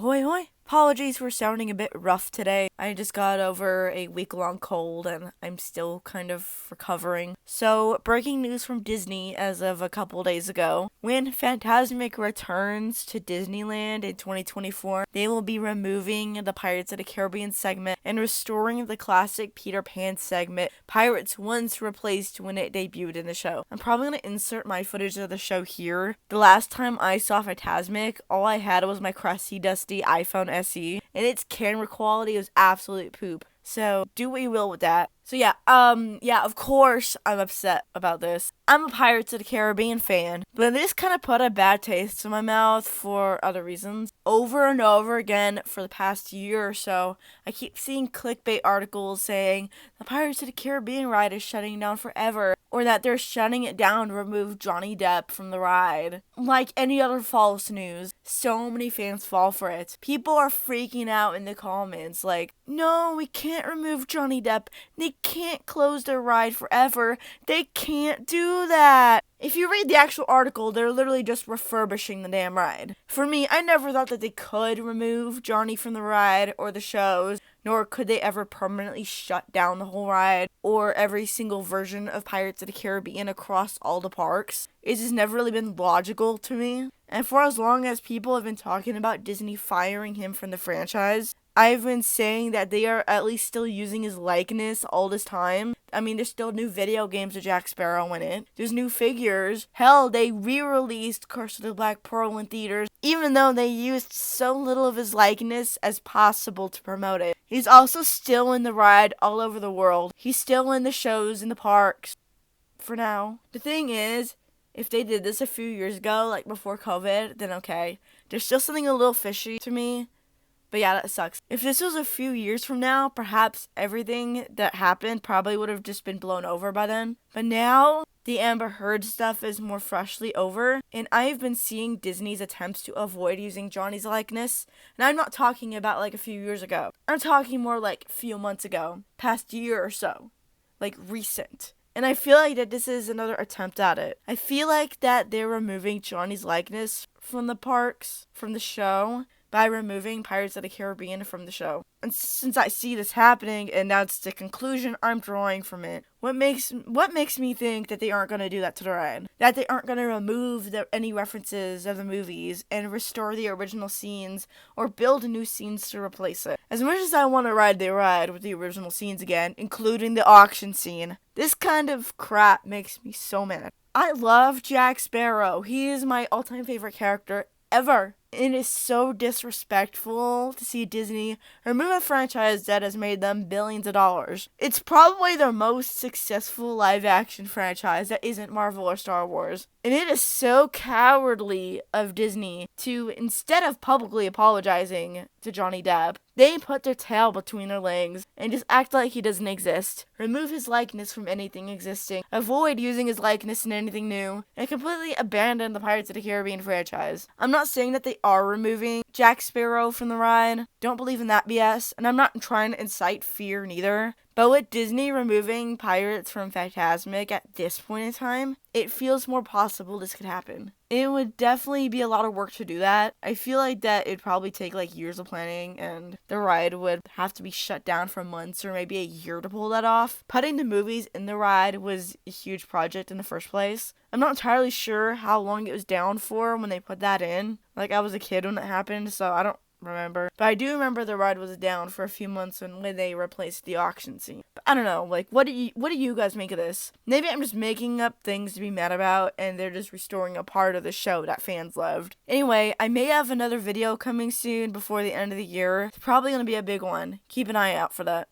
Ahoy hoy! Apologies for sounding a bit rough today. I just got over a week-long cold and I'm still kind of recovering. So, breaking news from Disney as of a couple days ago. When Fantasmic returns to Disneyland in 2024, they will be removing the Pirates of the Caribbean segment and restoring the classic Peter Pan segment Pirates once replaced when it debuted in the show. I'm probably going to insert my footage of the show here. The last time I saw Fantasmic, all I had was my crusty, dusty iPhone SE, and its camera quality was absolute poop. So, do what you will with that. So yeah, of course I'm upset about this. I'm a Pirates of the Caribbean fan, but this kind of put a bad taste in my mouth for other reasons. Over and over again for the past year or so, I keep seeing clickbait articles saying the Pirates of the Caribbean ride is shutting down forever, or that they're shutting it down to remove Johnny Depp from the ride. Like any other false news, so many fans fall for it. People are freaking out in the comments like, no, we can't remove Johnny Depp. They can't close their ride forever. They can't do that. If you read the actual article, they're literally just refurbishing the damn ride. For me, I never thought that they could remove Johnny from the ride or the shows, nor could they ever permanently shut down the whole ride or every single version of Pirates of the Caribbean across all the parks. It's just never really been logical to me. And for as long as people have been talking about Disney firing him from the franchise, I've been saying that they are at least still using his likeness all this time. I mean, there's still new video games with Jack Sparrow in it. There's new figures. Hell, they re-released Curse of the Black Pearl in theaters, even though they used so little of his likeness as possible to promote it. He's also still in the ride all over the world. He's still in the shows in the parks. For now. The thing is, if they did this a few years ago, like before COVID, then okay. There's still something a little fishy to me. But yeah, that sucks. If this was a few years from now, perhaps everything that happened probably would have just been blown over by then. But now, the Amber Heard stuff is more freshly over, and I've been seeing Disney's attempts to avoid using Johnny's likeness. And I'm not talking about like a few years ago. I'm talking more like a few months ago, past year or so. Like recent. And I feel like that this is another attempt at it. I feel like that they're removing Johnny's likeness from the parks, from the show, by removing Pirates of the Caribbean from the show. And since I see this happening, and that's the conclusion I'm drawing from it, what makes me think that they aren't going to do that to the ride? That they aren't going to remove any references of the movies and restore the original scenes or build new scenes to replace it. As much as I want to ride the ride with the original scenes again, including the auction scene, this kind of crap makes me so mad. I love Jack Sparrow. He is my all-time favorite character ever. It is so disrespectful to see Disney remove a franchise that has made them billions of dollars. It's probably their most successful live-action franchise that isn't Marvel or Star Wars. And it is so cowardly of Disney to, instead of publicly apologizing to Johnny Depp, they put their tail between their legs and just act like he doesn't exist. Remove his likeness from anything existing. Avoid using his likeness in anything new. And completely abandon the Pirates of the Caribbean franchise. I'm not saying that they are removing Jack Sparrow from the ride. Don't believe in that BS. And I'm not trying to incite fear neither. But with Disney removing Pirates from Fantasmic at this point in time, it feels more possible this could happen. It would definitely be a lot of work to do that. I feel like that it'd probably take like years of planning, and the ride would have to be shut down for months or maybe a year to pull that off. Putting the movies in the ride was a huge project in the first place. I'm not entirely sure how long it was down for when they put that in. Like, I was a kid when it happened, so I don't remember. But I do remember the ride was down for a few months when they replaced the auction scene. But I don't know, like, what do you guys make of this? Maybe I'm just making up things to be mad about, and they're just restoring a part of the show that fans loved. Anyway, I may have another video coming soon before the end of the year. It's probably going to be a big one. Keep an eye out for that.